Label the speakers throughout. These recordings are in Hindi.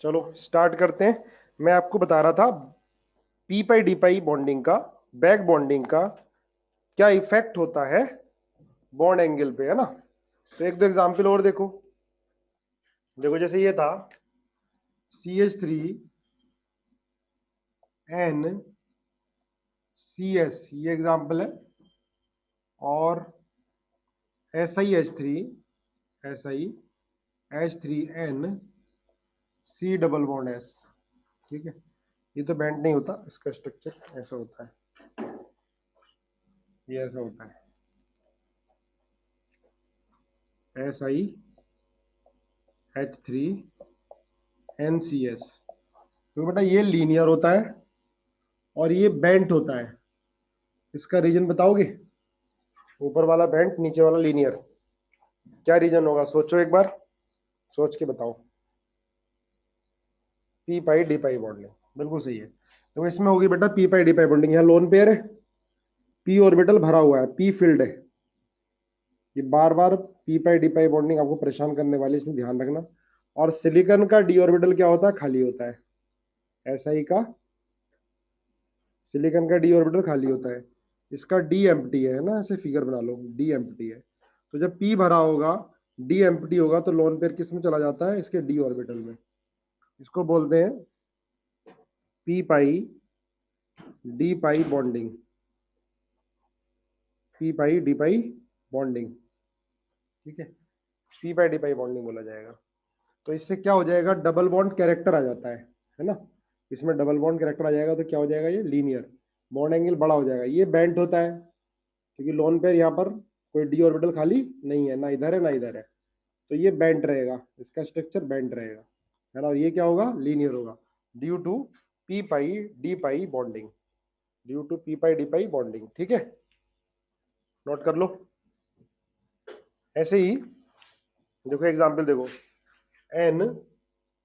Speaker 1: चलो स्टार्ट करते हैं। मैं आपको बता रहा था P pi D pi bonding का, बैक बॉन्डिंग का क्या इफेक्ट होता है बॉन्ड एंगल पे, है ना। तो एक दो एग्जांपल और देखो। देखो जैसे ये था CH3 NCS, ये एग्जांपल है। और SiH3N C double bond S। ठीक है, ये तो बैंड नहीं होता, इसका स्ट्रक्चर ऐसा होता है, ये ऐसा होता है SiH3NCS। तो बेटा ये लीनियर होता है और ये बेंट होता है। इसका रीजन बताओगे? ऊपर वाला बेंट, नीचे वाला लीनियर, क्या रीजन होगा? सोचो एक बार, सोच के बताओ। P pi D pi bonding, बिल्कुल सही है। तो इसमें होगी बेटा P pi D pi bonding. यहाँ लोन पेयर है, पी ऑर्बिटल भरा हुआ है, पी फील्ड है। ये बार बार P pi D pi bonding आपको परेशान करने वाली, इसमें ध्यान रखना। और सिलिकॉन का डी ऑर्बिटल क्या होता है? खाली होता है। SI का सिलिकॉन का डी ऑर्बिटल खाली होता है, इसका डी एम्प्टी है ना, ऐसे फिगर बना लो, डी एम्प्टी है। तो जब पी भरा होगा, डी एम्प्टी होगा, तो लोन पेयर किस में चला जाता है? इसके डी ऑर्बिटल में। इसको बोलते हैं P pi D pi bonding, P pi D pi bonding. ठीक है, P pi D pi bonding बोला जाएगा। तो इससे क्या हो जाएगा? डबल बॉन्ड कैरेक्टर आ जाता है ना। इसमें डबल बॉन्ड कैरेक्टर आ जाएगा तो क्या हो जाएगा? ये लीनियर, बॉन्ड एंगल बड़ा हो जाएगा। ये बेंट होता है क्योंकि लोन पेयर यहाँ पर कोई डी ऑर्बिटल खाली नहीं है, ना इधर है ना इधर है, तो ये बेंट रहेगा, इसका स्ट्रक्चर बेंट रहेगा, है ना। और ये क्या होगा? लीनियर होगा, due to P pi D pi bonding, due to P pi D pi bonding. ठीक है, नोट कर लो। ऐसे ही देखो एग्जाम्पल, देखो एन,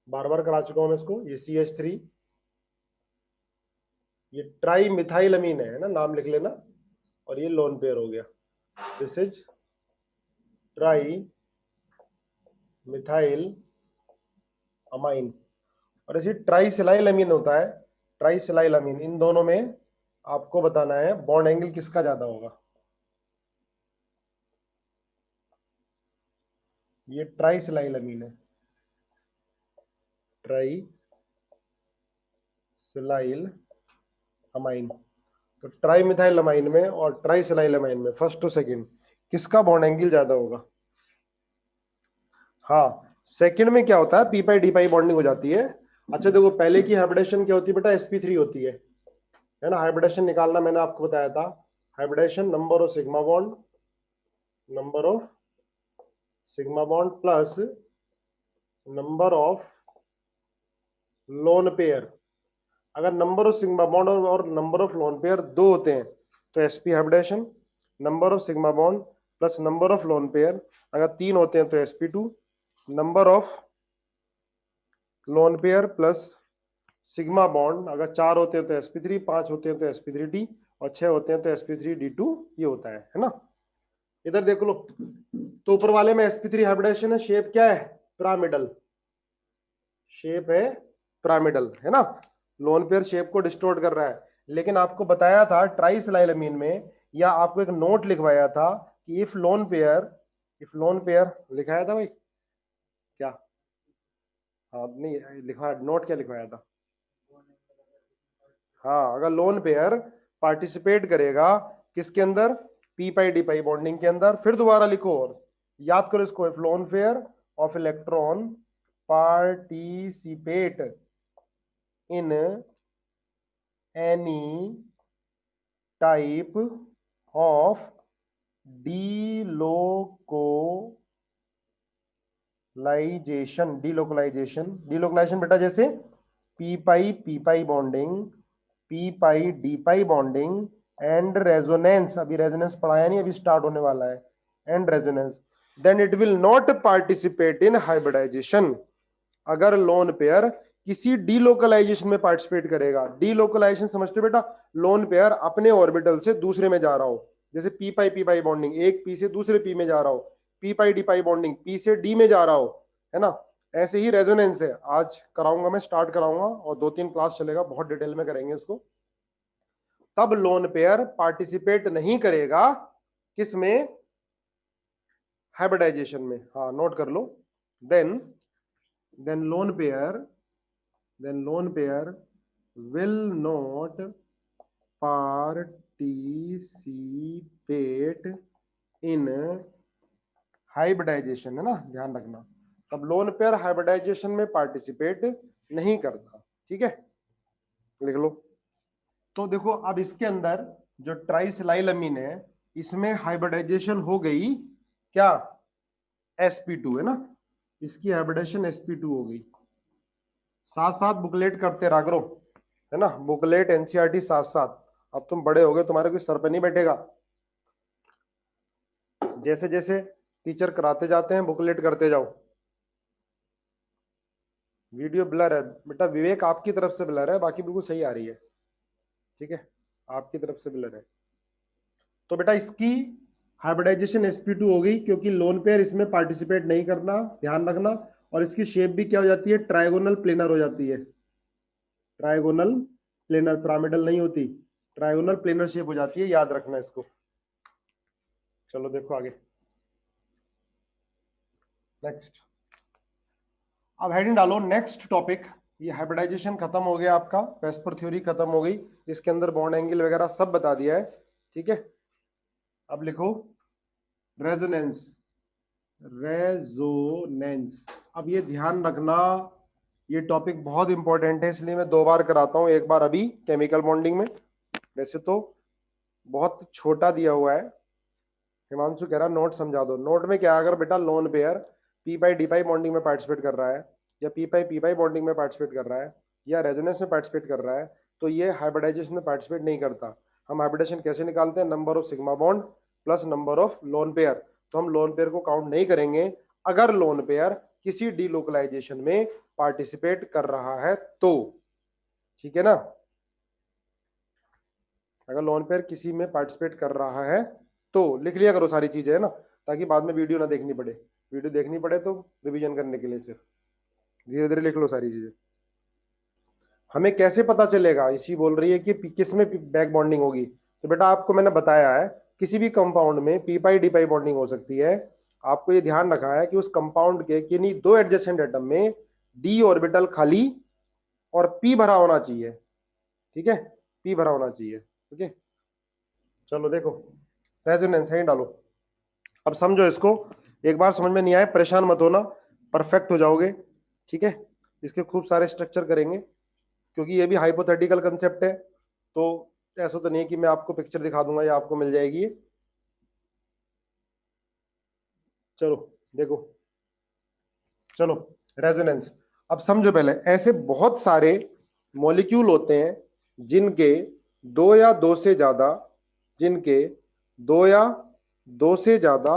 Speaker 1: बार बार करा चुका हूं मैं इसको, ये CH3, ये ट्राई मिथाइल अमीन है ना, नाम लिख लेना। और ये लोन पेयर हो गया, this is tri methyl amine. और ऐसे ट्राई सिलाइल अमीन होता है, ट्राई सिलाइल अमीन। इन दोनों में आपको बताना है बॉन्ड एंगल किसका ज्यादा होगा। ये ट्राई सिलाइल अमीन है, ट्राई सिलाइल अमाइन। तो ट्राई मिथाइल अमाइन में और ट्राई सिलाइल अमाइन में, फर्स्ट टू सेकंड, किसका बॉन्ड एंगल ज्यादा होगा? हाँ, सेकंड में क्या होता है? P pi D pi bonding हो जाती है। अच्छा देखो, पहले की हाइब्रिडेशन क्या होती है बेटा? sp3 होती है ना। हाइब्रिडेशन निकालना मैंने आपको बताया था। Hybridisation number of sigma bond, number of sigma bond plus number of lone pair. अगर नंबर ऑफ सिग्मा बॉन्ड और नंबर ऑफ लोन पेयर दो होते हैं तो sp hybridisation. Number of sigma bond plus number of lone pair अगर तीन होते हैं तो sp2। Number of lone pair plus sigma bond अगर चार होते हैं तो sp3, पांच होते हैं तो sp3d, और छह होते हैं तो sp3d2, ये होता है ना। इधर देख लो, तो ऊपर वाले में sp3 हाइब्रिडेशन है, शेप क्या है? पिरामिडल, शेप है पिरामिडल, है ना। लोन पेयर शेप को डिस्टोर्ट कर रहा है। लेकिन आपको बताया था ट्राइसिलाइलमीन में, या आपको एक नोट लिखवाया था कि इफ लोन पेयर लिखाया था भाई क्या? हाँ नहीं लिखवाया, नोट क्या लिखवाया था? हाँ, अगर लोन पेयर पार्टिसिपेट करेगा किसके अंदर? P pi D pi bonding के अंदर। फिर दोबारा लिखो और याद करो इसको, if lone pair of electron participate in any type of delocalisation बेटा, जैसे P pi bonding, P pi D pi bonding and resonance. अभी रेजोनेंस पढ़ाया नहीं, अभी स्टार्ट होने वाला है। And resonance, then it will not participate in hybridisation. अगर लोन पेयर किसी डीलोकलाइजेशन में पार्टिसिपेट करेगा, डीलोकलाइजेशन समझते हो बेटा? लोन पेयर अपने ऑर्बिटल से दूसरे में जा रहा हो, जैसे पी पाई बॉन्डिंग, एक पी से दूसरे पी में जा रहा हो, P pi D pi bonding P से डी में जा रहा हो, है ना। ऐसे ही रेजोनेंस है, आज कराऊंगा मैं, स्टार्ट कराऊंगा और 2-3 क्लास चलेगा, बहुत डिटेल में करेंगे इसको। तब लोन पेयर पार्टिसिपेट नहीं करेगा किसमें, हाइब्रिडाइजेशन में। हाँ नोट कर लो। Then lone pair will not participate in hybridization, है ना, ध्यान रखना। तब लोन पेयर हाइब्रिडाइजेशन में पार्टिसिपेट नहीं करता। ठीक है, लिख लो। तो देखो अब इसके अंदर जो ट्राइसिलाइलमीन है, इसमें हाइब्रिडाइजेशन हो गई क्या, sp2, है ना, इसकी हाइब्रिडाइजेशन sp2 हो गई। साथ साथ बुकलेट करते रहा करो, है ना, बुकलेट एनसीईआरटी साथ साथ। अब तुम बड़े हो गए, तुम्हारे कोई सर पे नहीं बैठेगा, जैसे जैसे टीचर कराते जाते हैं बुकलेट करते जाओ। वीडियो ब्लर है बेटा, विवेक आपकी तरफ से ब्लर है, बाकी बिल्कुल सही आ रही है। ठीक है, आपकी तरफ से ब्लर है। तो बेटा इसकी हाइब्रिडाइजेशन sp2 हो गई, क्योंकि लोन पेयर इसमें पार्टिसिपेट नहीं करना, ध्यान रखना। और इसकी शेप भी क्या हो जाती है, ट्राइगोनल प्लेनर हो जाती है। ट्राइगोनल प्लेनर, पिरामिडल नहीं होती, ट्राइगोनल प्लेनर शेप हो जाती है, याद रखना इसको। चलो देखो आगे, नेक्स्ट। अब हेडिंग डालो नेक्स्ट टॉपिक। ये हाइब्रिडाइजेशन खत्म हो गया आपका, वेस्पर थ्योरी खत्म हो गई, इसके अंदर बॉन्ड एंगल वगैरह सब बता दिया है। ठीक है, अब लिखो रेजोनेंस। अब ये ध्यान रखना, ये टॉपिक बहुत इंपॉर्टेंट है, इसलिए मैं 2 बार कराता हूं, एक बार अभी केमिकल बॉन्डिंग में। वैसे तो बहुत छोटा दिया हुआ है, हिमांशु कह रहा नोट समझा दो। नोट में क्या, अगर बेटा lone pair P pi D pi bonding में पार्टिसिपेट कर रहा है, या पी पाई बॉन्डिंग में पार्टिसिपेट कर रहा है, या रेजोनेंस में पार्टिसिपेट कर रहा है, तो ये हाइब्रिडाइजेशन में पार्टिसिपेट नहीं करता। हम हाइब्रिडाइजेशन कैसे निकालते हैं, number of sigma bond plus number of lone pair. तो हम लोन पेयर को काउंट नहीं करेंगे अगर लोन पेयर किसी डीलोकलाइजेशन में पार्टिसिपेट कर रहा है तो। ठीक है ना, अगर लोन पेयर किसी में पार्टिसिपेट कर रहा है तो लिख लिया करो सारी चीजें, है ना, ताकि बाद में वीडियो ना देखनी पड़े। वीडियो देखनी पड़े तो रिवीजन करने के लिए सिर्फ धीरे धीरे लिख लो सारी चीजें। हमें कैसे पता चलेगा, इसी बोल रही है कि किस में बैक बॉन्डिंग होगी। तो बेटा आपको मैंने बताया है, किसी भी कंपाउंड में P pi D pi bonding हो सकती है। आपको ये ध्यान रखा है कि उस कंपाउंड के किन्हीं 2 एडजेसेंट एटम में डी ऑर्बिटल खाली और पी भरा होना चाहिए। ठीक है, पी भरा होना चाहिए। ठीक है, चलो देखो रेजोनेंस है डालो। अब समझो इसको, एक बार समझ में नहीं आए परेशान मत होना, परफेक्ट हो जाओगे। ठीक है, इसके खूब सारे स्ट्रक्चर करेंगे, क्योंकि ये भी हाइपोथेटिकल कंसेप्ट है, तो ऐसा तो नहीं है कि मैं आपको पिक्चर दिखा दूंगा या आपको मिल जाएगी ये। चलो देखो, चलो रेजोनेंस। अब समझो पहले, ऐसे बहुत सारे मॉलिक्यूल होते हैं जिनके 2 या 2 से ज्यादा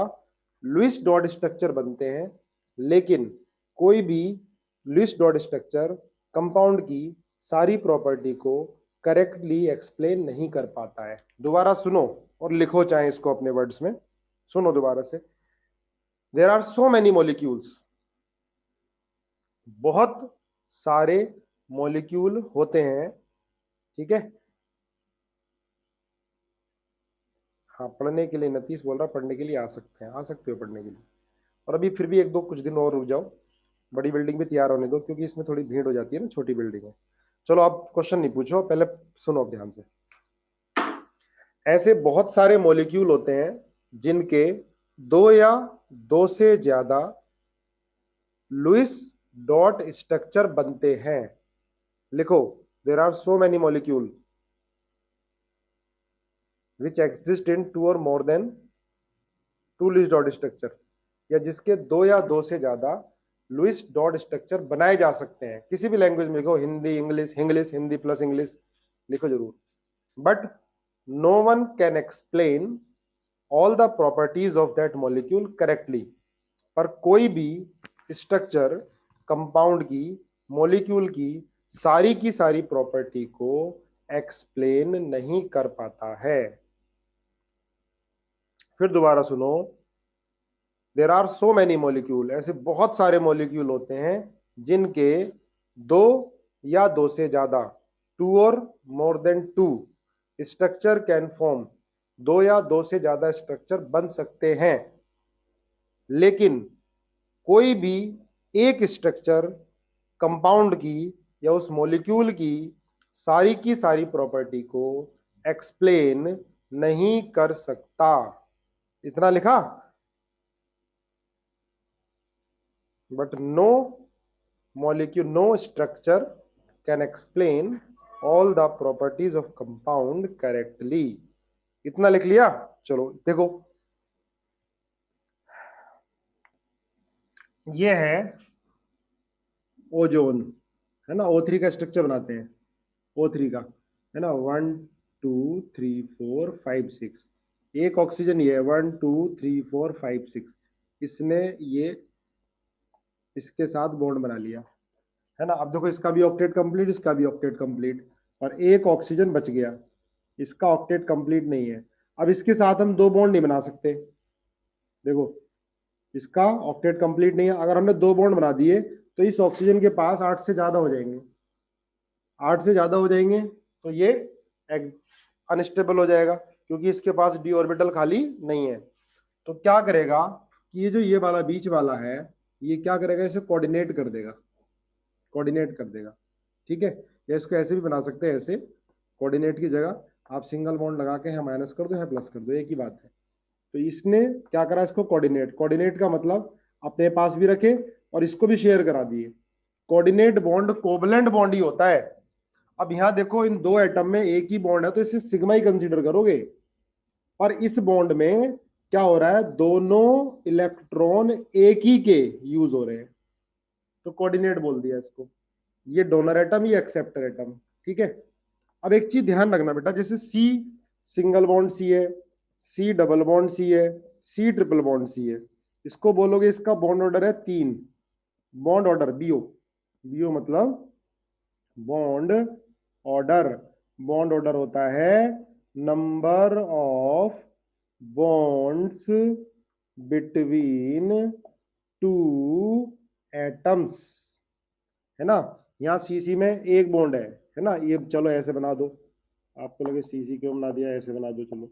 Speaker 1: लुईस डॉट स्ट्रक्चर बनते हैं, लेकिन कोई भी लुईस डॉट स्ट्रक्चर कंपाउंड की सारी प्रॉपर्टी को करेक्टली एक्सप्लेन नहीं कर पाता है। दोबारा सुनो और लिखो चाहे इसको अपने वर्ड्स में, सुनो दोबारा से। There are so many molecules, बहुत सारे मॉलिक्यूल होते हैं। ठीक है, हाँ पढ़ने के लिए नतीश बोल रहा, पढ़ने के लिए आ सकते हैं, आ सकते हो पढ़ने के लिए। और अभी फिर भी 1-2 कुछ दिन और रुक जाओ, बड़ी बिल्डिंग भी तैयार होने दो, क्योंकि इसमें थोड़ी भीड़ हो जाती है ना, छोटी बिल्डिंग है। चलो आप क्वेश्चन नहीं पूछो, पहले सुनो ध्यान से। ऐसे बहुत सारे मॉलिक्यूल होते हैं जिनके 2 या 2 से ज्यादा लुईस डॉट स्ट्रक्चर बनते हैं। लिखो, there are so many molecule which exist in 2 or more than 2 Lewis dot structure, या जिसके 2 या 2 से ज्यादा लुईस डॉट स्ट्रक्चर बनाए जा सकते हैं। किसी भी लैंग्वेज में लिखो, Hindi English, Hindi plus English लिखो जरूर। But no one can explain all the properties of that molecule correctly. पर कोई भी स्ट्रक्चर कंपाउंड की, मॉलिक्यूल की सारी प्रॉपर्टी को एक्सप्लेन नहीं कर पाता है। फिर दोबारा सुनो, there are so many molecule, ऐसे बहुत सारे मॉलिक्यूल होते हैं जिनके दो या दो से ज्यादा, टू और more than two structure can form, दो या दो से ज्यादा स्ट्रक्चर बन सकते हैं, लेकिन कोई भी एक स्ट्रक्चर कंपाउंड की या उस मॉलिक्यूल की सारी प्रॉपर्टी को एक्सप्लेन नहीं कर सकता। इतना लिखा। But no molecule, no structure can explain all the properties of compound correctly. इतना लिख लिया। चलो देखो, ये है ओजोन, है ना। O3 का स्ट्रक्चर बनाते हैं, O3 का, है ना। 1 2 3 4 5 6, एक ऑक्सीजन ये है, 1 2 3 4 5 6, इसने ये इसके साथ बॉन्ड बना लिया, है ना। अब देखो, इसका भी ऑक्टेट कंप्लीट, इसका भी ऑक्टेट कंप्लीट, और एक ऑक्सीजन बच गया, इसका ऑक्टेट कंप्लीट नहीं है। अब इसके साथ हम दो बॉन्ड नहीं बना सकते। देखो, इसका ऑक्टेट कंप्लीट नहीं है। अगर हमने दो बॉन्ड बना दिए तो इस ऑक्सीजन के पास 8 से ज्यादा हो जाएंगे, 8 से ज्यादा हो जाएंगे, तो ये अनस्टेबल हो जाएगा, क्योंकि इसके पास डी ऑर्बिटल खाली नहीं है। तो क्या करेगा कि ये जो ये वाला बीच वाला है, ये क्या करेगा, इसे कोऑर्डिनेट कर देगा, कोऑर्डिनेट कर देगा, ठीक है। या इसको ऐसे भी बना सकते हैं, ऐसे कोऑर्डिनेट की जगह आप सिंगल बॉन्ड लगा के यहाँ माइनस कर दो, यहाँ प्लस कर दो, एक ही बात है। तो इसने क्या करा, इसको कोऑर्डिनेट, कोऑर्डिनेट का मतलब अपने पास भी रखे और इसको भी शेयर करा दिए। कोऑर्डिनेट बॉन्ड कोवलेंट बॉन्ड ही होता है। अब यहां देखो, इन दो एटम में एक ही बॉन्ड है तो इसे सिग्मा ही कंसीडर करोगे, पर इस बॉन्ड में क्या हो रहा है, दोनों इलेक्ट्रॉन एक ही के यूज हो रहे हैं, तो कोऑर्डिनेट बोल दिया इसको। ये डोनर एटम, ये एक्सेप्टर एटम, ठीक है। अब एक चीज ध्यान रखना बेटा, जैसे सी सिंगल बॉन्ड सी है, सी डबल बॉन्ड सी है, सी ट्रिपल बॉन्ड सी है, इसको बोलोगे इसका बॉन्ड ऑर्डर है 3, बॉन्ड ऑर्डर बीओ, बीओ मतलब बॉन्ड ऑर्डर। बॉन्ड ऑर्डर होता है number of bonds between two atoms, है ना। यहाँ सीसी में एक बॉन्ड है ना, ये चलो ऐसे बना दो, आपको लगे सीसी क्यों बना दिया, ऐसे बना दो चलो।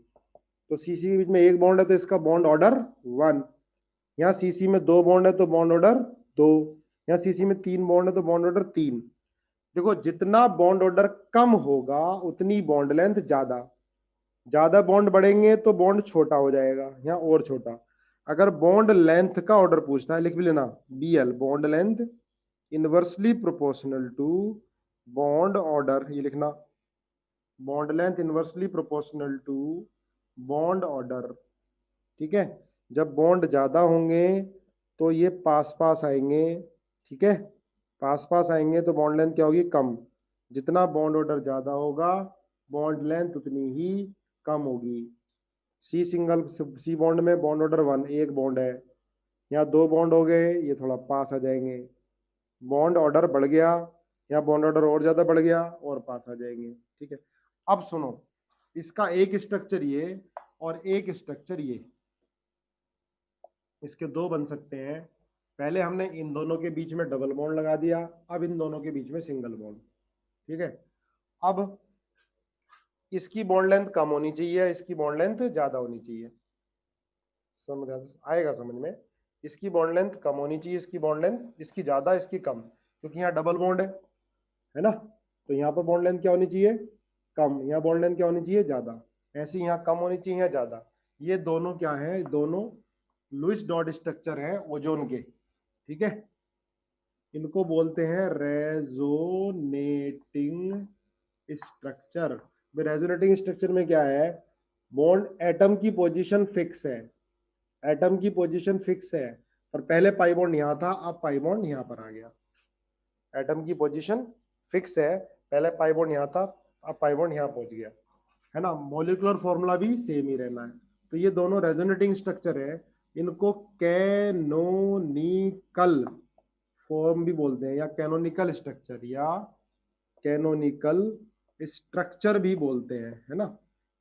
Speaker 1: तो सीसी के बीच में एक बॉन्ड है तो इसका बॉन्ड ऑर्डर 1। यहाँ सीसी में दो बॉन्ड है तो बॉन्ड ऑर्डर 2। यहाँ सीसी में 3 बॉन्ड है तो बॉन्ड ऑर्डर 3। देखो, जितना बॉन्ड ऑर्डर कम होगा उतनी बॉन्ड लेंथ ज्यादा, ज्यादा बॉन्ड बढ़ेंगे तो बॉन्ड छोटा हो जाएगा, यहाँ और छोटा। अगर बॉन्ड लेंथ का ऑर्डर पूछता है, लिख भी लेना, BL bond length inversely proportional to bond order, ये लिखना, bond length inversely proportional to bond order, ठीक है। जब बॉन्ड ज्यादा होंगे तो ये पास पास आएंगे, ठीक है, पास पास आएंगे तो बॉन्ड लेंथ क्या होगी, कम। जितना बॉन्ड ऑर्डर ज्यादा होगा बॉन्ड लेंथ उतनी ही कम होगी। सी सिंगल, सी बॉन्ड में बॉन्ड ऑर्डर 1, एक बॉन्ड है, यहाँ दो बॉन्ड हो गए, ये थोड़ा पास आ जाएंगे, बॉन्ड ऑर्डर बढ़ गया, यहाँ बॉन्ड ऑर्डर और ज्यादा बढ़ गया और पास आ जाएंगे, ठीक है। अब सुनो, इसका एक स्ट्रक्चर ये और एक स्ट्रक्चर ये, इसके दो बन सकते हैं। पहले हमने इन दोनों के बीच में डबल बॉन्ड लगा दिया, अब इन दोनों के बीच में सिंगल बॉन्ड, ठीक है। अब इसकी बॉन्ड लेंथ कम होनी चाहिए, इसकी बॉन्ड लेंथ ज्यादा होनी चाहिए, समझ आएगा समझ में। इसकी बॉन्ड लेंथ कम होनी चाहिए, इसकी बॉन्ड लेंथ, इसकी ज्यादा इसकी कम, क्योंकि यहाँ डबल बॉन्ड है ना। तो यहाँ पर बॉन्ड लेंथ क्या होनी चाहिए, कम, यहाँ बॉन्ड लेंथ क्या होनी चाहिए, ज्यादा। ऐसे यहाँ कम होनी चाहिए, यहाँ ज्यादा। ये दोनों क्या है, दोनों लुईस डॉट स्ट्रक्चर है ओजोन के, ठीक है। इनको बोलते हैं रेजोनेटिंग स्ट्रक्चर। रेजोनेटिंग स्ट्रक्चर में क्या है, बॉन्ड एटम की पोजीशन फिक्स है, एटम की पोजीशन फिक्स है, पर पहले पाई बॉन्ड यहाँ था, अब पाई बॉन्ड यहाँ पर आ गया। एटम की पोजीशन फिक्स है, पहले पाई बॉन्ड यहाँ था, अब पाई बॉन्ड यहाँ पहुंच गया, है ना। मॉलिक्यूलर फॉर्मूला भी सेम ही रहना है। तो ये दोनों रेजोनेटिंग स्ट्रक्चर है, इनको कैनोनिकल फॉर्म भी बोलते हैं, या कैनोनिकल स्ट्रक्चर, या कैनोनिकल स्ट्रक्चर भी बोलते हैं, है ना।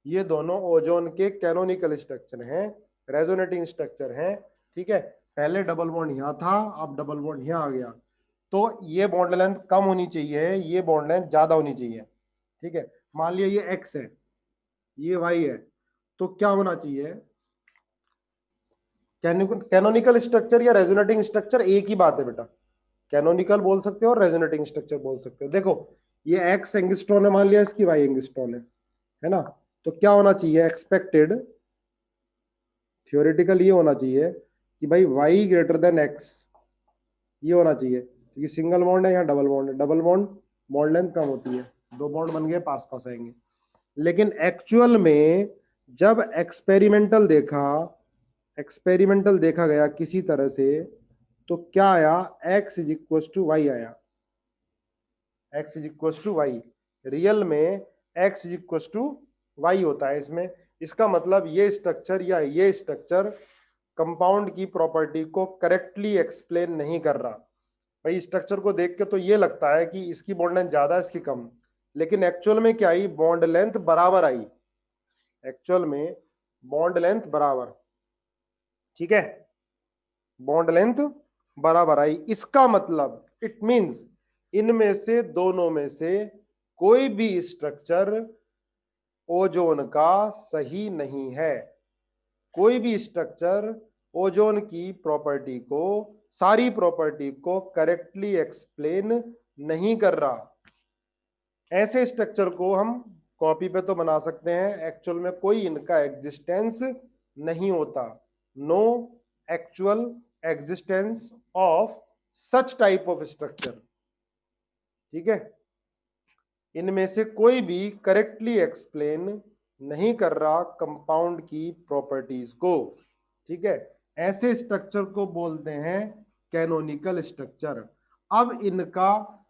Speaker 1: ये दोनों ओजोन के कैनोनिकल स्ट्रक्चर हैं, रेजोनेटिंग स्ट्रक्चर हैं, ठीक है। पहले डबल बॉन्ड यहाँ था, अब डबल बॉन्ड यहाँ आ गया, तो ये बॉन्ड लेंथ कम होनी चाहिए, ये बॉन्ड लेंथ ज्यादा होनी चाहिए। ठीक है, मान लिया ये एक्स है, ये वाई है, तो क्या होना चाहिए? कैनोनिकल स्ट्रक्चर या रेजोनेटिंग स्ट्रक्चर एक ही बात है बेटा। कैनोनिकल बोल सकते हो और रेजोनेटिंग स्ट्रक्चर बोल सकते हो। देखो ये एक्स एंगस्ट्रॉन है, मान लिया इसकी वाई एंगस्ट्रॉन है ना? तो क्या होना चाहिए? एक्सपेक्टेड थियोरेटिकल ये होना चाहिए कि भाई वाई ग्रेटर देन एक्स, ये होना चाहिए, क्योंकि सिंगल बॉन्ड है, यहाँ डबल बॉन्ड है, डबल बॉन्ड बॉन्ड लेंथ कम होती है, दो बॉन्ड बन गए पास पास आएंगे। लेकिन एक्चुअल में जब एक्सपेरिमेंटल देखा गया किसी तरह से, तो क्या आया? x is equal to Y आया, x is equal to Y. Real में x is equal to Y होता है इसमें। इसका मतलब ये स्ट्रक्चर या ये स्ट्रक्चर कंपाउंड की प्रॉपर्टी को करेक्टली एक्सप्लेन नहीं कर रहा। भाई स्ट्रक्चर को देख के तो ये लगता है कि इसकी बॉन्ड लेंथ ज्यादा, इसकी कम, लेकिन एक्चुअल में क्या आई? बॉन्ड लेंथ बराबर आई, एक्चुअल में बॉन्ड लेंथ बराबर। ठीक है, बॉन्ड लेंथ बराबर आई। इसका मतलब इट मींस इनमें से दोनों में से कोई भी स्ट्रक्चर ओजोन का सही नहीं है। कोई भी स्ट्रक्चर ओजोन की प्रॉपर्टी को, सारी प्रॉपर्टी को करेक्टली एक्सप्लेन नहीं कर रहा। ऐसे स्ट्रक्चर को हम कॉपी पे तो बना सकते हैं, एक्चुअल में कोई इनका एग्जिस्टेंस नहीं होता। No actual existence of such type of structure. ठीक है, इनमें से कोई भी करेक्टली एक्सप्लेन नहीं कर रहा कंपाउंड की प्रॉपर्टीज को। ठीक है, ऐसे स्ट्रक्चर को बोलते हैं कैनोनिकल स्ट्रक्चर। अब इनका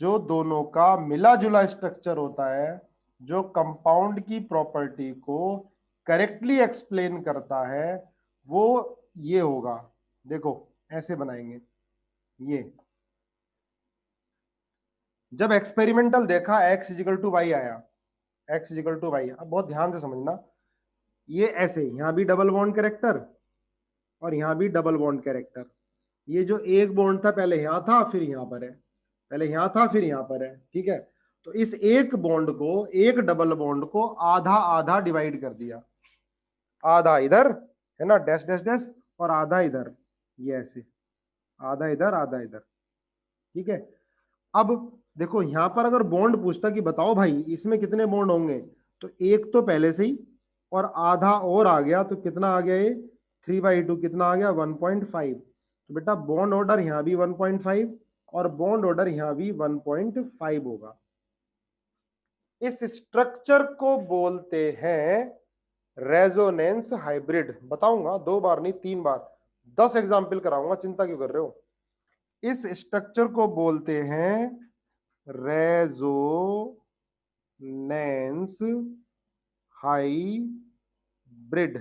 Speaker 1: जो दोनों का मिला जुला स्ट्रक्चर होता है, जो कंपाउंड की प्रॉपर्टी को करेक्टली एक्सप्लेन करता है, वो ये होगा। देखो ऐसे बनाएंगे ये। जब एक्सपेरिमेंटल देखा x इजिकल टू वाई आया, x इजिकल टू वाई, अब बहुत ध्यान से समझना, ये ऐसे यहां भी डबल बॉन्ड कैरेक्टर और यहां भी डबल बॉन्ड कैरेक्टर। ये जो एक बॉन्ड था पहले यहां था फिर यहां पर है, पहले यहां था फिर यहां पर है। ठीक है, तो इस एक बॉन्ड को, एक डबल बॉन्ड को आधा आधा डिवाइड कर दिया, आधा इधर है ना, डैश डैश डैश, और आधा इधर, ये ऐसे आधा इधर आधा इधर। ठीक है, अब देखो यहां पर अगर बॉन्ड पूछता कि बताओ भाई इसमें कितने बॉन्ड होंगे, तो एक तो पहले से ही और आधा और आ गया, तो कितना आ गया? ये 3/2 कितना आ गया? 1.5। तो बेटा बॉन्ड ऑर्डर यहां भी 1.5 और बॉन्ड ऑर्डर यहां भी 1.5 होगा। इस स्ट्रक्चर को बोलते हैं रेजोनेंस हाइब्रिड। बताऊंगा 2 बार नहीं 3 बार, 10 एग्जाम्पल कराऊंगा, चिंता क्यों कर रहे हो। इस स्ट्रक्चर को बोलते हैं resonance hybrid.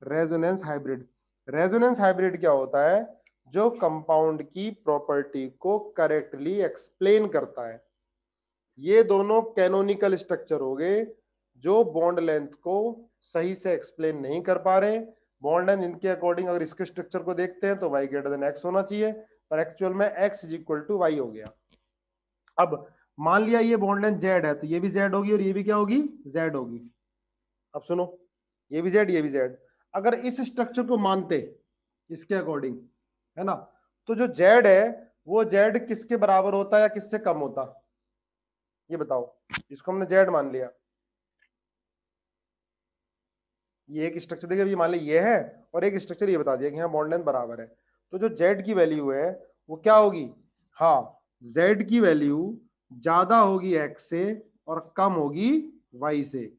Speaker 1: Resonance hybrid, resonance hybrid क्या होता है? जो कंपाउंड की प्रॉपर्टी को करेक्टली एक्सप्लेन करता है। ये दोनों कैनोनिकल स्ट्रक्चर हो गए जो बॉन्ड लेंथ को सही से एक्सप्लेन नहीं कर पा रहे। बॉन्ड लेंथ इनके अकॉर्डिंग अगर इसके स्ट्रक्चर को देखते हैं तो y ग्रेटर देन x होना चाहिए, पर एक्चुअल में x is equal to Y हो गया। अब मान लिया ये बॉन्ड लेंथ z है, तो ये भी z होगी और ये भी क्या होगी? z होगी। अब सुनो, ये भी z ये भी z। अगर इस स्ट्रक्चर को मानते इसके अकॉर्डिंग, है ना, तो जो z है वो z किसके बराबर होता है या किससे कम होता? ये बताओ। इसको हमने z मान लिया, ये एक स्ट्रक्चर देखिए, ये मान लिया ये है, और एक स्ट्रक्चर ये बता दिया कि यहाँ बॉन्ड लेंथ बराबर है, तो जो z की वैल्यू है वो क्या होगी? हाँ, z की वैल्यू ज्यादा होगी x से और कम होगी y से।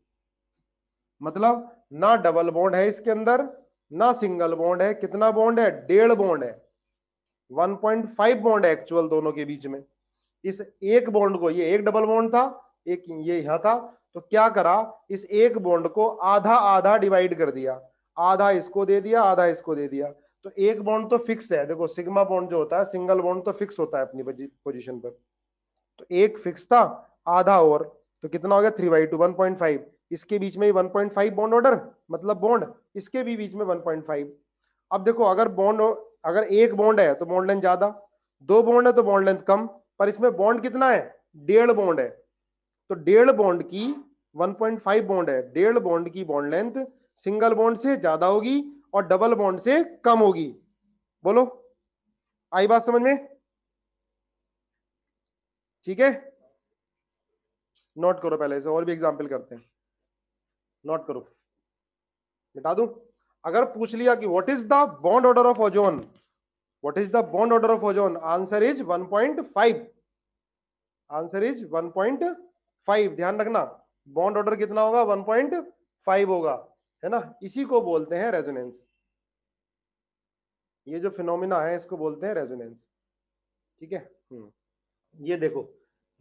Speaker 1: मतलब ना डबल बॉन्ड है इसके अंदर, ना सिंगल बॉन्ड है। कितना बॉन्ड है? 1.5 बॉन्ड है, 1.5 बॉन्ड है एक्चुअल दोनों के बीच में। इस एक बॉन्ड को, ये एक डबल बॉन्ड था, एक ये यहां था, तो क्या करा? इस एक बॉन्ड को आधा आधा डिवाइड कर दिया, आधा इसको दे दिया आधा इसको दे दिया। तो एक बॉन्ड तो फिक्स है, देखो सिग्मा बॉन्ड जो होता है, सिंगल बॉन्ड तो फिक्स होता है अपनी पोजीशन पर, तो एक फिक्स था, आधा और, तो कितना हो गया? 3/2 1.5। इसके बीच में ही 1.5 बॉन्ड ऑर्डर, मतलब बॉन्ड, इसके भी बीच में 1.5। अब देखो अगर बॉन्ड, अगर एक बॉन्ड है तो बॉन्ड लेंथ ज्यादा, दो बॉन्ड है तो बॉन्ड लेंथ कम, पर इसमें बॉन्ड कितना है, 1.5 बॉन्ड है, तो 1.5 बॉन्ड की 1.5 बॉन्ड है, 1.5 बॉन्ड की बॉन्ड लेंथ सिंगल बॉन्ड से ज्यादा होगी और डबल बॉन्ड से कम होगी। बोलो, आई बात समझ में? ठीक है, नोट करो पहले से, और भी एग्जाम्पल करते हैं, नोट करो, मिटा दूं। अगर पूछ लिया कि what is the bond order of ozone, what is the bond order of ozone, answer is 1.5, answer is 1.5। ध्यान रखना, बॉन्ड ऑर्डर कितना होगा, 1.5 होगा, है ना। इसी को बोलते हैं रेजोनेंस, ये जो फिनोमिना है इसको बोलते हैं रेजोनेंस। ठीक है, ये देखो,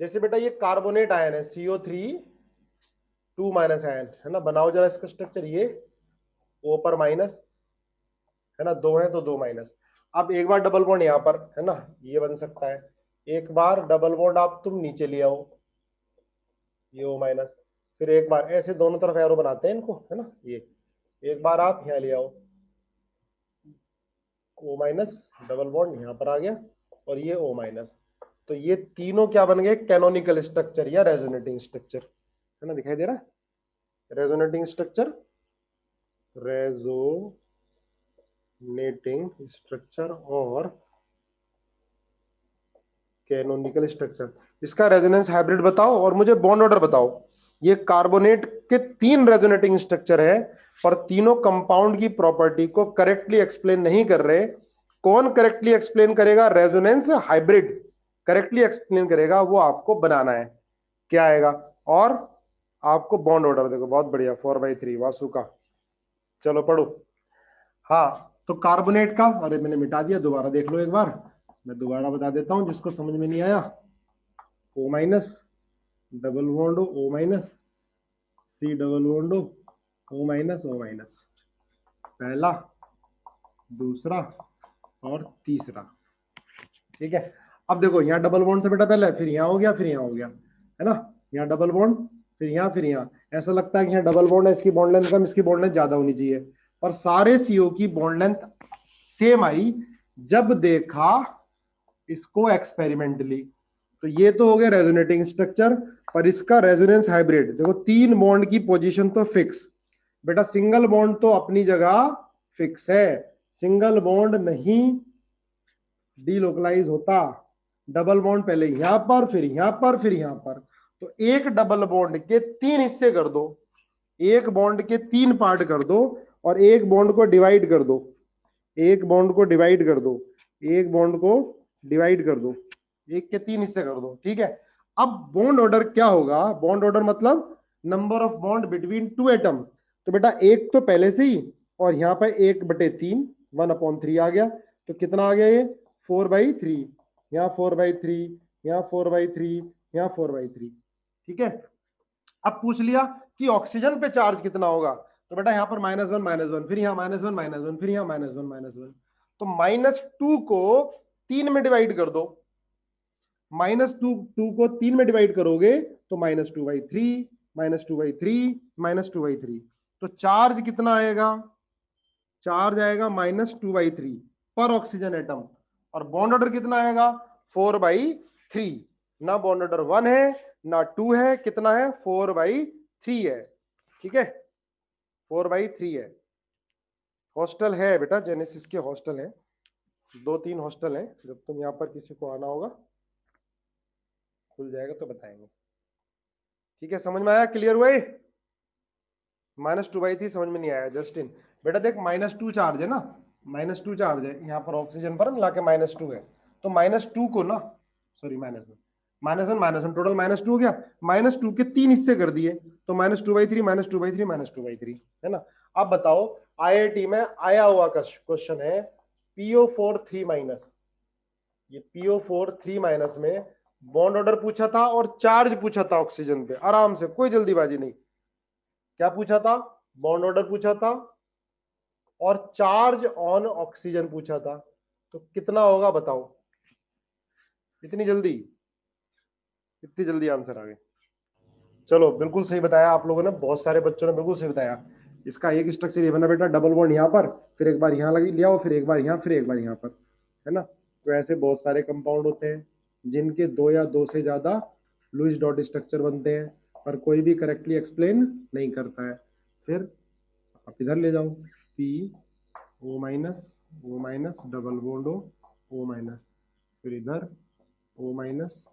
Speaker 1: जैसे बेटा ये कार्बोनेट आयन है CO3 2 माइनस आयन, है ना, बनाओ जरा इसका स्ट्रक्चर, ये O पर माइनस, है ना, दो है तो दो माइनस। अब एक बार डबल बॉन्ड यहाँ पर, है ना, ये बन सकता है, एक बार डबल बॉन्ड आप तुम नीचे ले आओ, ये O माइनस, फिर एक बार ऐसे दोनों तरफ एरो बनाते हैं इनको, है ना, ये एक बार आप यहाँ ले आओ, O माइनस, डबल बॉन्ड यहाँ पर आ गया, और ये O माइनस, तो ये तीनों क्या बन गए, कैनोनिकल स्ट्रक्चर या रेजोनेटिंग स्ट्रक्चर, है ना, दिखाई दे रहा है, रेजोनेटिंग स्ट्रक्चर, रेजोनेटिंग स्ट्रक्चर और कैनोनिकल स्ट्रक्चर। इसका रेजोनेंस हाइब्रिड बताओ और मुझे बॉन्ड ऑर्डर बताओ। ये कार्बोनेट के 3 रेजोनेटिंग स्ट्रक्चर है, पर तीनों कंपाउंड की प्रॉपर्टी को करेक्टली एक्सप्लेन नहीं कर रहे। कौन करेक्टली एक्सप्लेन करेगा, रेजोनेंस हाइब्रिड करेक्टली एक्सप्लेन करेगा, वो आपको बनाना है, क्या आएगा, और आपको बॉन्ड ऑर्डर देखो, बहुत बढ़िया, 4/3 वासु का। चलो पढ़ो। हाँ, तो कार्बोनेट का, अरे मैंने मिटा दिया, दोबारा देख लो एक बार, मैं दोबारा बता देता हूं जिसको समझ में नहीं आया। O minus, double bond O minus, C double bond O minus, O minus, पहला, दूसरा और तीसरा। ठीक है, अब देखो यहाँ डबल बॉन्ड था बेटा पहले, फिर यहाँ हो गया, फिर यहाँ हो गया, है ना, यहाँ डबल बॉन्ड, फिर यहाँ। ऐसा लगता है कि यहाँ डबल बॉन्ड है, इसकी बॉन्ड लेंथ कम, इसकी बॉन्ड लेंथ ज्यादा होनी चाहिए, पर सारे CO की बॉन्ड लेंथ सेम आई जब देखा इसको एक्सपेरिमेंटली। तो ये तो हो गया रेजोनेटिंग स्ट्रक्चर, पर इसका रेजोनेंस हाइब्रिड देखो, 3 बॉन्ड की पोजीशन तो फिक्स, बेटा सिंगल बॉन्ड तो अपनी जगह फिक्स है, सिंगल बॉन्ड नहीं डीलोकलाइज होता, डबल बॉन्ड पहले यहां पर, फिर यहां पर, फिर यहां पर, तो एक डबल बॉन्ड के 3 हिस्से कर दो, एक बॉन्ड के 3 पार्ट कर दो, और एक बॉन्ड को डिवाइड कर दो, एक बॉन्ड को डिवाइड कर दो, एक बॉन्ड को डिवाइड कर दो, एक के 3 हिस्से कर दो। ठीक है, अब बॉन्ड ऑर्डर क्या होगा, बॉन्ड ऑर्डर मतलब number of bond between 2 atom. तो बेटा एक तो पहले से ही, और यहाँ पर 1/3 1/3 आ गया, तो कितना आ गया ये 4/3, यहाँ 4/3, यहाँ 4/3, यहाँ 4/3। ठीक है, अब पूछ लिया कि ऑक्सीजन पे चार्ज कितना होगा, तो बेटा यहाँ पर -1 फिर यहाँ -1 फिर यहाँ -1 तो -2 को 3 में डिवाइड कर दो, -2 को 3 में डिवाइड करोगे तो -2/3, -2/3, -2/3, तो चार्ज कितना आएगा, चार्ज आएगा -2/3 पर ऑक्सीजन एटम, और बॉन्ड ऑर्डर कितना आएगा 4/3, ना बॉन्ड ऑर्डर 1 है ना 2 है, कितना है 4/3 है। ठीक है, 4/3 है। हॉस्टल है बेटा, जेनेसिस के हॉस्टल है, 2-3 हॉस्टल है, जब तुम यहाँ पर किसी को आना होगा खुल जाएगा तो बताएंगे। ठीक है, समझ में आया, क्लियर हुआ? -2/3 समझ में नहीं आया जस्टिन? बेटा देख -2 चार्ज है ना, -2 चार्ज है यहाँ पर ऑक्सीजन पर मिला के -2 है, तो -2 को ना, सॉरी -1 टोटल -2 हो गया, -2 के 3 हिस्से कर दिए, तो -2/3, -2/3, -2/3, है ना। अब बताओ, IIT में आया हुआ क्वेश्चन है PO4 3-, ये PO4 3- में बॉन्ड ऑर्डर पूछा था और चार्ज पूछा था ऑक्सीजन पे, आराम से, कोई जल्दीबाजी नहीं। क्या पूछा था, बॉन्ड ऑर्डर पूछा था और चार्ज ऑन ऑक्सीजन पूछा था, तो कितना होगा बताओ, इतनी जल्दी, इतनी जल्दी आंसर आ गए। चलो, बिल्कुल सही बताया आप लोगों ने, बहुत सारे बच्चों ने बिल्कुल सही बताया। इसका एक स्ट्रक्चर ये बना बेटा, डबल बॉन्ड यहाँ पर, फिर एक बार यहाँ लगी ले आओ, फिर एक बार यहाँ, फिर एक बार यहाँ पर, है ना, तो ऐसे बहुत सारे कंपाउंड होते हैं जिनके दो या दो से ज्यादा लुईस डॉट स्ट्रक्चर बनते हैं, पर कोई भी करेक्टली एक्सप्लेन नहीं करता है। फिर आप इधर ले जाओ, P O minus double bond O minus, फिर इधर O minus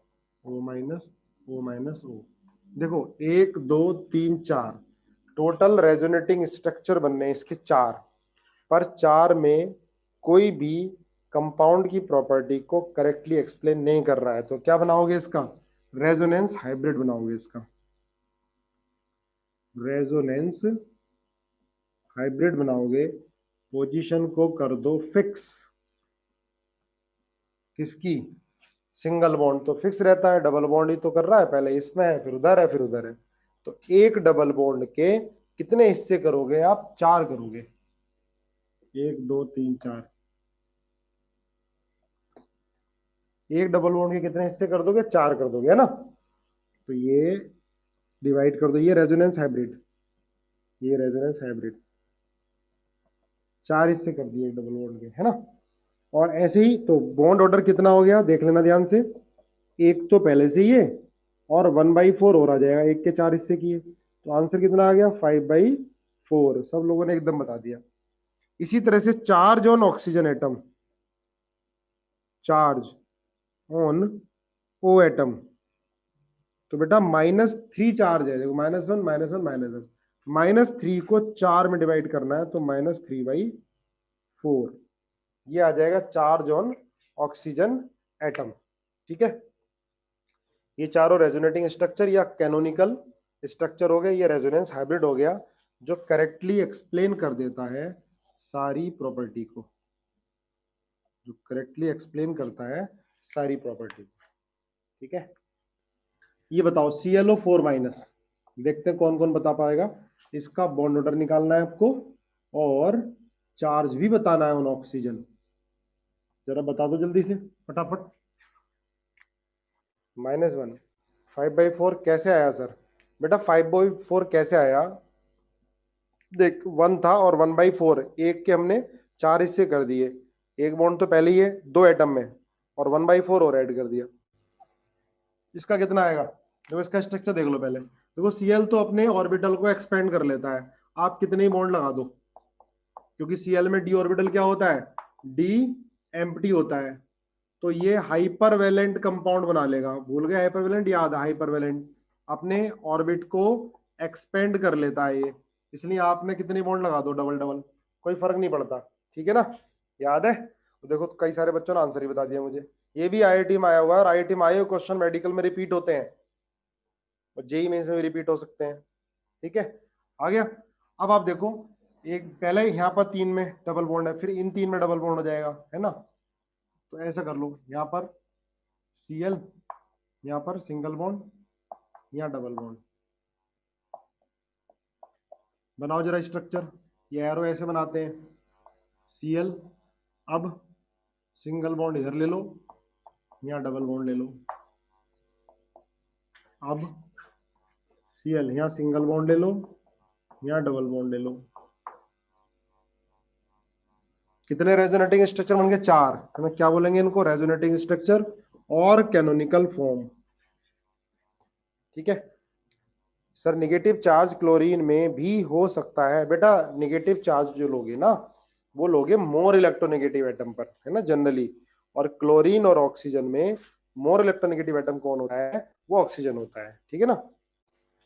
Speaker 1: O minus O minus O. देखो 1 2 3 4 टोटल रेजोनेटिंग स्ट्रक्चर बनने हैं इसके 4, पर 4 में कोई भी कंपाउंड की प्रॉपर्टी को करेक्टली एक्सप्लेन नहीं कर रहा है। तो क्या बनाओगे इसका? रेजोनेंस हाइब्रिड बनाओगे इसका। रेजोनेंस हाइब्रिड बनाओगे, पोजीशन को कर दो फिक्स। किसकी? सिंगल बॉन्ड तो फिक्स रहता है, डबल बॉन्ड ही तो कर रहा है, पहले इसमें है फिर उधर है फिर उधर है। तो एक डबल बॉन्ड के कितने हिस्से करोगे आप? 4 करोगे। 1 2 3 4, एक डबल बॉन्ड के कितने हिस्से कर दोगे? 4 कर दोगे, है ना। तो ये डिवाइड कर दो, ये रेजोनेंस हाइब्रिड, ये रेजोनेंस हाइब्रिड 4 हिस्से कर दिए एक डबल बॉन्ड के, है ना। और ऐसे ही तो बॉन्ड ऑर्डर कितना हो गया देख लेना ध्यान से। एक तो पहले से ही है और 1/4 और आ जाएगा, एक के 4 हिस्से किए, तो आंसर कितना आ गया? 5/4। सब लोगों ने एकदम बता दिया। इसी तरह से charge on oxygen atom, charge on O atom, तो बेटा -3 चार्ज है, देखो -1 -1 -1, -3 को 4 में डिवाइड करना है तो -3/4, ये आ जाएगा चार्ज ऑन ऑक्सीजन एटम। ठीक है, ये चारों रेजोनेटिंग स्ट्रक्चर या कैनोनिकल स्ट्रक्चर हो गए, ये रेजोनेंस हाइब्रिड हो गया जो करेक्टली एक्सप्लेन कर देता है सारी प्रॉपर्टी को, जो करेक्टली एक्सप्लेन करता है सारी प्रॉपर्टी। ठीक है, ये बताओ ClO4-, देखते हैं कौन कौन बता पाएगा। इसका बॉन्ड ऑर्डर निकालना है आपको और चार्ज भी बताना है ऑन ऑक्सीजन। जरा बता दो जल्दी से फटाफट। -1 5/4 कैसे आया सर? बेटा 5/4 कैसे आया? देख 1 था और 1/4, एक के हमने 4 हिस्से कर दिए, एक बॉन्ड तो पहले ही है 2 एटम में, और 1/4 और ऐड कर दिया। इसका कितना आएगा? देखो इसका स्ट्रक्चर देख लो पहले। देखो Cl तो अपने ऑर्बिटल को एक्सपेंड कर लेता है, आप कितने ही बॉन्ड लगा दो, क्योंकि Cl में d ऑर्बिटल क्या होता है? d एम्प्टी होता है, तो ये हाइपरवेलेंट कंपाउंड बना लेगा। भूल गए हाइपरवेलेंट? याद है हाइपरवेलेंट, अपने ऑर्बिट को एक्सपेंड कर लेता है ये, इसलिए आपने कितने बॉन्ड लगा दो, डबल डबल, कोई फर्क नहीं पड़ता। ठीक है ना, याद है? तो देखो कई सारे बच्चों ने आंसर ही बता दिया मुझे। ये भी IIT में आया हुआ है, और IIT में आए हुए क्वेश्चन मेडिकल में रिपीट होते हैं और जेईई मेंस में भी रिपीट हो सकते हैं। ठीक है, आ गया। अब आप देखो, एक पहले यहाँ पर 3 में डबल बॉन्ड है, फिर इन 3 में डबल बॉन्ड हो जाएगा, है ना। तो ऐसा कर लो, यहाँ पर Cl, यहाँ पर सिंगल बॉन्ड, यहाँ डबल बॉन्ड। बनाओ जरा स्ट्रक्चर, ये एरो ऐसे बनाते हैं। Cl, अब सिंगल बॉन्ड इधर ले लो, यहाँ डबल बॉन्ड ले लो। अब Cl, यहाँ सिंगल बॉन्ड ले लो, यहाँ डबल बॉन्ड ले लो। कितने रेजोनेटिंग स्ट्रक्चर बन गए? 4। हमें क्या बोलेंगे इनको? रेजोनेटिंग स्ट्रक्चर और कैनोनिकल फॉर्म। ठीक है सर, निगेटिव चार्ज क्लोरीन में भी हो सकता है। बेटा निगेटिव चार्ज जो लोगे ना, वो लोगे मोर इलेक्ट्रोनेगेटिव एटम पर, है ना, जनरली। और क्लोरीन और ऑक्सीजन में मोर इलेक्ट्रोनेगेटिव एटम कौन होता है? वो ऑक्सीजन होता है। ठीक है ना।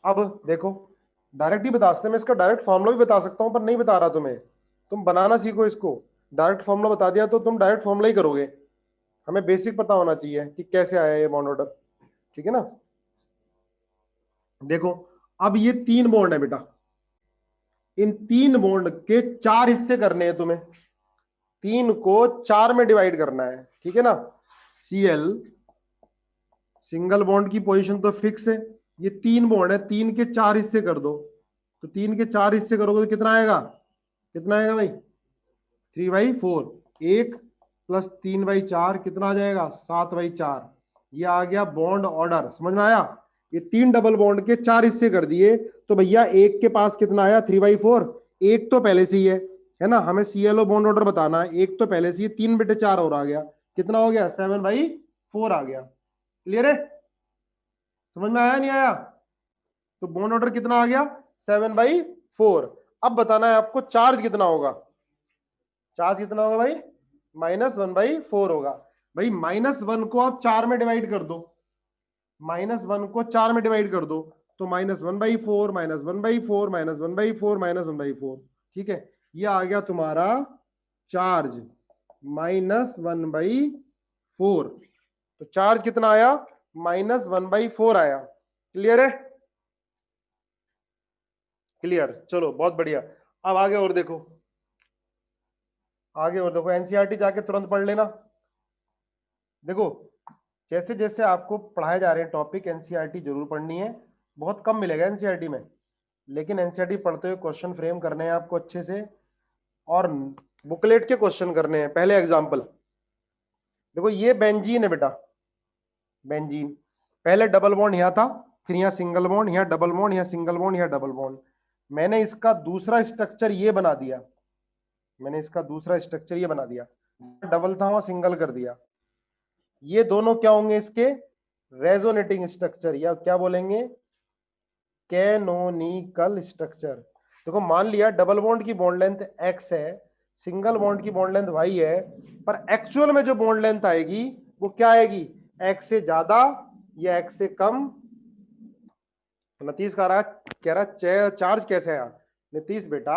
Speaker 1: अब देखो, डायरेक्ट ही बता सकते हैं, मैं इसका डायरेक्ट फॉर्मूला भी बता सकता हूं, पर नहीं बता रहा तुम्हें, तुम बनाना सीखो इसको। डायरेक्ट फॉर्मूला बता दिया तो तुम डायरेक्ट फॉर्मूला ही करोगे। हमें बेसिक पता होना चाहिए कि कैसे आया ये बॉन्ड ऑर्डर। ठीक है ना। देखो अब ये 3 बॉन्ड है बेटा, इन 3 बॉन्ड के 4 हिस्से करने हैं तुम्हें, 3 को 4 में डिवाइड करना है। ठीक है ना। Cl सिंगल बॉन्ड की पोजीशन तो फिक्स है, ये 3 बॉन्ड है, 3 के 4 हिस्से कर दो, तो 3 के 4 हिस्से करोगे तो कितना आएगा? कितना आएगा भाई? 3/4। 1 + 3/4 कितना आ जाएगा? 7/4। ये आ गया बॉन्ड ऑर्डर, समझ में आया? ये 3 डबल बॉन्ड के 4 हिस्से कर दिए, तो भैया एक के पास कितना आया? 3/4। एक तो पहले से ही है ना, हमें ClO बॉन्ड ऑर्डर बताना है, एक तो पहले से ही 3/4 और आ गया, कितना हो गया, 7/4 आ गया। क्लियर है, समझ में आया नहीं आया? तो बॉन्ड ऑर्डर कितना आ गया, 7/4। अब बताना है आपको चार्ज कितना होगा। चार्ज कितना होगा भाई, -1/4 होगा। भाई -1 को आप 4 में डिवाइड कर दो, -1 को 4 में डिवाइड कर दो, तो -1/4 -1/4 -1/4 -1/4। ठीक है, ये आ गया तुम्हारा चार्ज -1/4। तो चार्ज कितना आया, -1/4 आया। क्लियर है, क्लियर, चलो बहुत बढ़िया। अब आगे और देखो, आगे और देखो, एनसीईआरटी जाके तुरंत पढ़ लेना। देखो जैसे जैसे आपको पढ़ाए जा रहे हैं टॉपिक, एनसीईआरटी जरूर पढ़नी है, बहुत कम मिलेगा एनसीईआरटी में, लेकिन एनसीईआरटी पढ़ते हुए क्वेश्चन फ्रेम करने हैं आपको अच्छे से, और बुकलेट के क्वेश्चन करने हैं। पहले एग्जांपल देखो, ये बेंजीन है बेटा, बेंजीन, पहले डबल बॉन्ड यहां था, फिर यहाँ सिंगल बॉन्ड, यहाँ डबल बॉन्ड, यहाँ सिंगल बॉन्ड, यहाँ डबल बॉन्ड। मैंने इसका दूसरा स्ट्रक्चर ये बना दिया, मैंने इसका दूसरा स्ट्रक्चर ये बना दिया, डबल था वहां सिंगल कर दिया। ये दोनों क्या होंगे, इसके रेजोनेटिंग स्ट्रक्चर, या क्या बोलेंगे, कैनोनिकल स्ट्रक्चर। देखो मान लिया डबल बॉन्ड की बॉन्ड लेंथ x है, सिंगल बॉन्ड की बॉन्ड लेंथ y है, पर एक्चुअल में जो बॉन्ड लेंथ आएगी वो क्या आएगी, x से ज्यादा या x से कम। नीतीश कह रहा चार्ज कैसे आया। नीतीश बेटा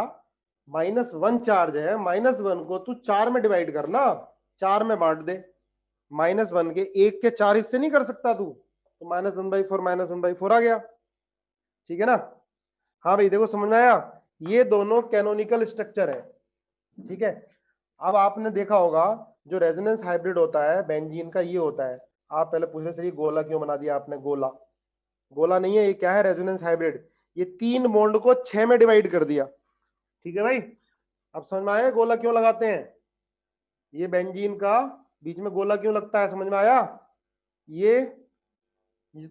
Speaker 1: -1 चार्ज है, -1 को तू 4 में डिवाइड करना, 4 में बांट दे, -1 के 1 के 4 हिस्से नहीं कर सकता तू, तो -1/4 -1/4 आ गया। ठीक है ना, हाँ भाई देखो समझ में आया, ये दोनों कैनोनिकल स्ट्रक्चर है। ठीक है, अब आपने देखा होगा जो रेजोनेंस हाइब्रिड होता है बेंजीन का, ये होता है, आप पहले पूछे सर ये गोला क्यों बना दिया आपने, गोला, गोला नहीं है, ये क्या है, रेजोनेंस हाइब्रिड। ये 3 बॉन्ड को 6 में डिवाइड कर दिया। ठीक है भाई, अब समझ में आया गोला क्यों लगाते हैं, ये बेंजीन का बीच में गोला क्यों लगता है, समझ में आया? ये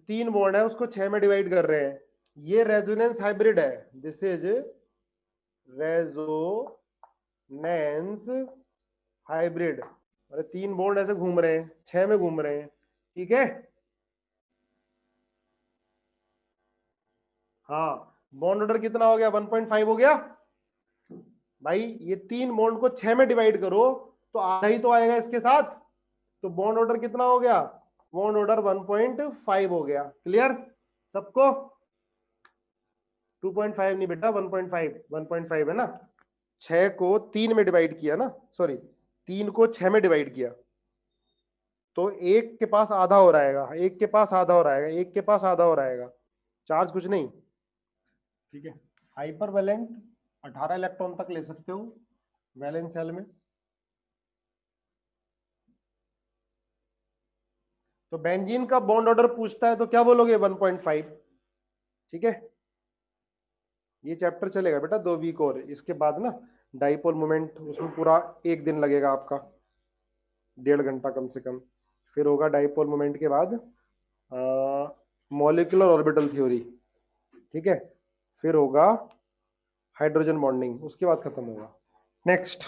Speaker 1: 3 बॉन्ड है उसको 6 में डिवाइड कर रहे हैं, ये रेजोनेंस हाइब्रिड है, दिस इज रेजोनेंस हाइब्रिड। अरे 3 बॉन्ड ऐसे घूम रहे हैं, 6 में घूम रहे हैं। ठीक है, हाँ, बॉन्ड ऑर्डर कितना हो गया, 1.5 हो गया भाई। ये 3 बॉन्ड को 6 में डिवाइड करो तो आधा ही तो आएगा इसके साथ, तो बॉन्ड ऑर्डर कितना हो गया, बॉन्ड ऑर्डर 1.5 हो गया। क्लियर सबको, 2.5 नहीं बेटा, 1.5, 1.5 है ना, 6 को 3 में डिवाइड किया ना, सॉरी 3 को 6 में डिवाइड किया, तो एक के पास आधा हो रहेगा, एक के पास आधा हो रहेगा, एक के पास आधा हो रहेगा, चार्ज कुछ नहीं। ठीक है, हाइपर वैलेंट 18 इलेक्ट्रॉन तक ले सकते हो वैलेंस सेल में। तो बेंजीन का बॉन्ड ऑर्डर पूछता है तो क्या बोलोगे, 1.5। ठीक है, ये चैप्टर चलेगा बेटा 2 वीक और, इसके बाद ना डाइपोल मोमेंट, उसमें पूरा 1 दिन लगेगा आपका, 1.5 घंटा कम से कम। फिर होगा डाइपोल मोमेंट के बाद मॉलिक्यूलर ऑर्बिटल थ्योरी। ठीक है, फिर होगा हाइड्रोजन बॉन्डिंग, उसके बाद खत्म होगा। नेक्स्ट,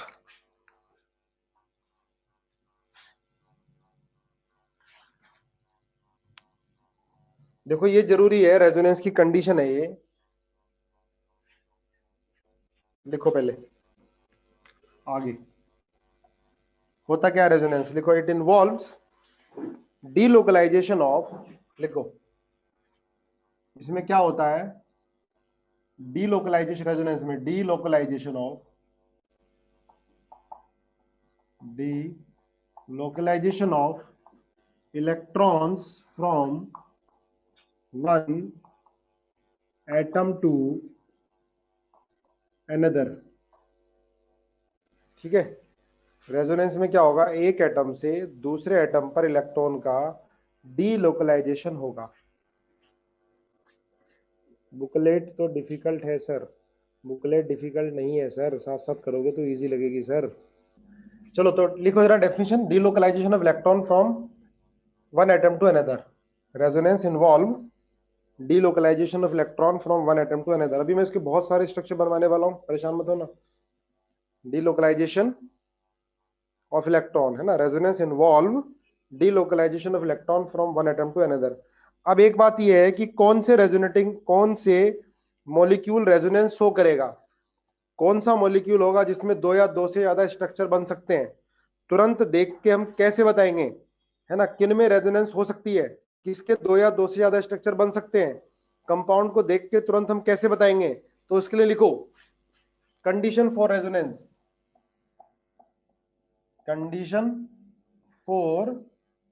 Speaker 1: देखो ये जरूरी है, रेजोनेंस की कंडीशन है ये, देखो पहले आगे होता क्या रेजोनेंस, लिखो इट इन्वॉल्व्स डीलोकलाइजेशन ऑफ, लिखो इसमें क्या होता है, डीलोकलाइजेशन, रेजोनेंस में delocalisation of, delocalisation of electrons from one atom to another. ठीक है, रेजोनेंस में क्या होगा, एक एटम से दूसरे एटम पर इलेक्ट्रॉन का डीलोकलाइजेशन होगा। बुकलेट तो डिफिकल्ट है सर, बुकलेट डिफिकल्ट नहीं है सर, साथ साथ करोगे तो इजी लगेगी सर। चलो तो लिखो जरा definition, delocalisation of electron from one atom to another, resonance involve delocalisation of electron from one atom to another. अभी मैं इसके बहुत सारे स्ट्रक्चर बनवाने वाला हूँ, परेशान मत होना। डीलोकलाइजेशन ऑफ इलेक्ट्रॉन, है ना, resonance involve delocalisation of electron from one atom to another. अब एक बात यह है कि कौन से मॉलिक्यूल रेजोनेंस शो करेगा, कौन सा मॉलिक्यूल होगा जिसमें दो या दो से ज्यादा स्ट्रक्चर बन सकते हैं, तुरंत देख के हम कैसे बताएंगे, है ना, किन में रेजोनेंस हो सकती है, किसके दो या दो से ज्यादा स्ट्रक्चर बन सकते हैं, कंपाउंड को देख के तुरंत हम कैसे बताएंगे। तो उसके लिए लिखो condition for resonance, condition for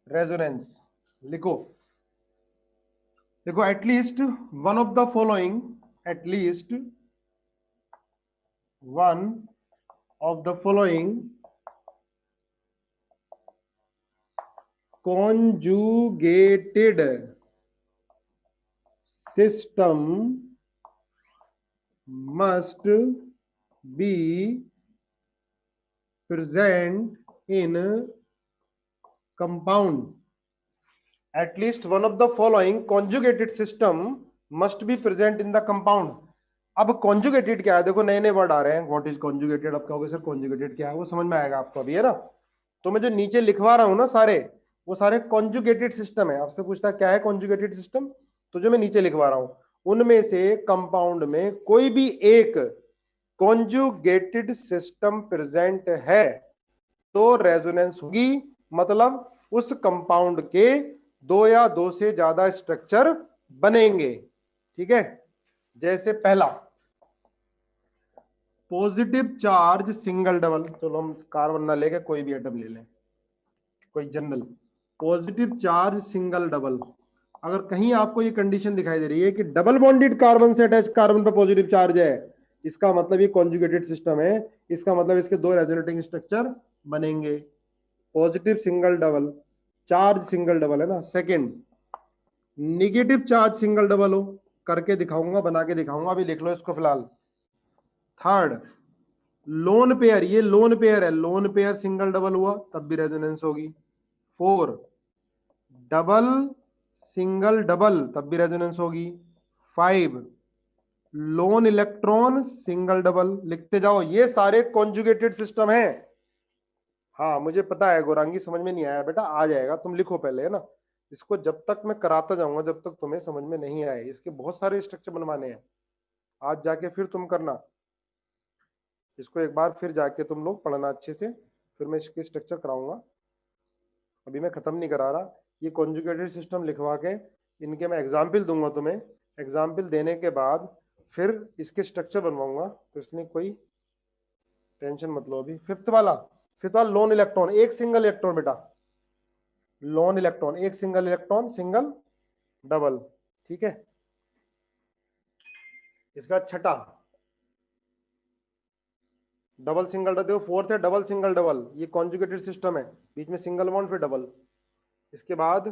Speaker 1: resonance लिखो। देखो at least one of the following, at least one of the following conjugated system must be present in compound. At least one of the following conjugated system must be present in the compound. अब conjugated क्या है, देखो नए नए वर्ड आ रहे हैं, व्हाट इज conjugated, अब कहोगे सर conjugated क्या है, वो समझ में आएगा आपको अभी, है ना। तो मैं जो नीचे लिखवा रहा हूं ना सारे, वो सारे कॉन्जुगेटेड सिस्टम है। आपसे पूछता क्या है कॉन्जुगेटेड सिस्टम, तो जो मैं नीचे लिखवा रहा हूं उनमें से कंपाउंड में कोई भी एक कॉन्जुगेटेड सिस्टम प्रेजेंट है तो रेजोनेंस होगी, मतलब उस कंपाउंड के दो या दो से ज्यादा स्ट्रक्चर बनेंगे। ठीक है, जैसे पहला पॉजिटिव चार्ज सिंगल डबल, चलो हम कार्बन ना लेके कोई भी एटम ले लें, कोई general, positive charge single double. अगर कहीं आपको ये कंडीशन दिखाई दे रही है कि डबल बॉन्डेड कार्बन से अटैच कार्बन पर पॉजिटिव चार्ज है, इसका मतलब ये कॉन्जुगेटेड सिस्टम है, इसका मतलब इसके दो रेजोनेटिंग स्ट्रक्चर बनेंगे। Positive single double, charge single double, है ना। Second, negative charge single double हो, करके दिखाऊंगा, बना के दिखाऊंगा, अभी लिख लो इसको फिलहाल। थर्ड, लोन पेयर, ये लोन पेयर है, लोन पेयर सिंगल डबल हुआ तब भी रेजोनेंस होगी। फोर, डबल सिंगल डबल तब भी रेजोनेंस होगी। Five, loan electron single double, लिखते जाओ, ये सारे कॉन्जुगेटेड सिस्टम हैं। हाँ मुझे पता है गौरांगी समझ में नहीं आया बेटा, आ जाएगा, तुम लिखो पहले, है ना। इसको जब तक मैं कराता जाऊंगा जब तक तुम्हें समझ में नहीं आए, इसके बहुत सारे स्ट्रक्चर बनवाने हैं, आज जाके फिर तुम करना इसको, एक बार फिर जाके तुम लोग पढ़ना अच्छे से, फिर मैं इसके स्ट्रक्चर कराऊंगा, अभी मैं खत्म नहीं करा रहा। ये कॉन्जुगेटेड सिस्टम लिखवा के इनके मैं एग्जाम्पल दूंगा तुम्हें, एग्जाम्पल देने के बाद फिर इसके स्ट्रक्चर बनवाऊंगा, तो इसलिए कोई टेंशन मत लो अभी। फिफ्थ वाला लोन इलेक्ट्रॉन, एक सिंगल इलेक्ट्रॉन बेटा, लोन इलेक्ट्रॉन, एक सिंगल इलेक्ट्रॉन, सिंगल डबल। ठीक है, इसका छठा डबल सिंगल डबल, देखो फोर्थ है डबल सिंगल डबल, ये कॉन्जुगेटेड सिस्टम है, बीच में सिंगल बॉन्ड फिर डबल। इसके बाद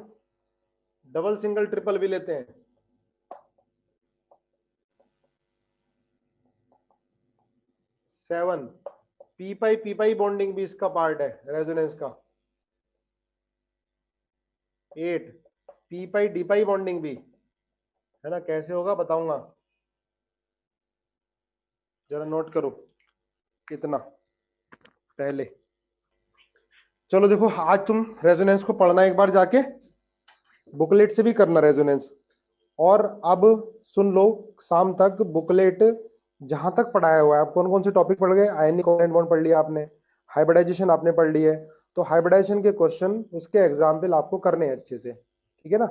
Speaker 1: डबल सिंगल ट्रिपल भी लेते हैं। सेवन, पी पाई बॉन्डिंग भी इसका पार्ट है रेजोनेंस का। Eight, P pi D pi bonding भी, है ना, कैसे होगा बताऊंगा, जरा नोट करो इतना पहले। चलो देखो, आज तुम रेजोनेंस को पढ़ना एक बार जाके, बुकलेट से भी करना रेजोनेंस। और अब सुन लो, शाम तक बुकलेट जहां तक पढ़ाया हुआ है, आप कौन कौन से टॉपिक पढ़ गए, आयनिक कोवैलेंट बॉन्ड पढ़ लिया आपने, हाइब्रिडाइजेशन आपने पढ़ ली है, तो हाइब्रिडाइजेशन के क्वेश्चन उसके एग्जाम्पल आपको करने हैं अच्छे से, ठीक है ना।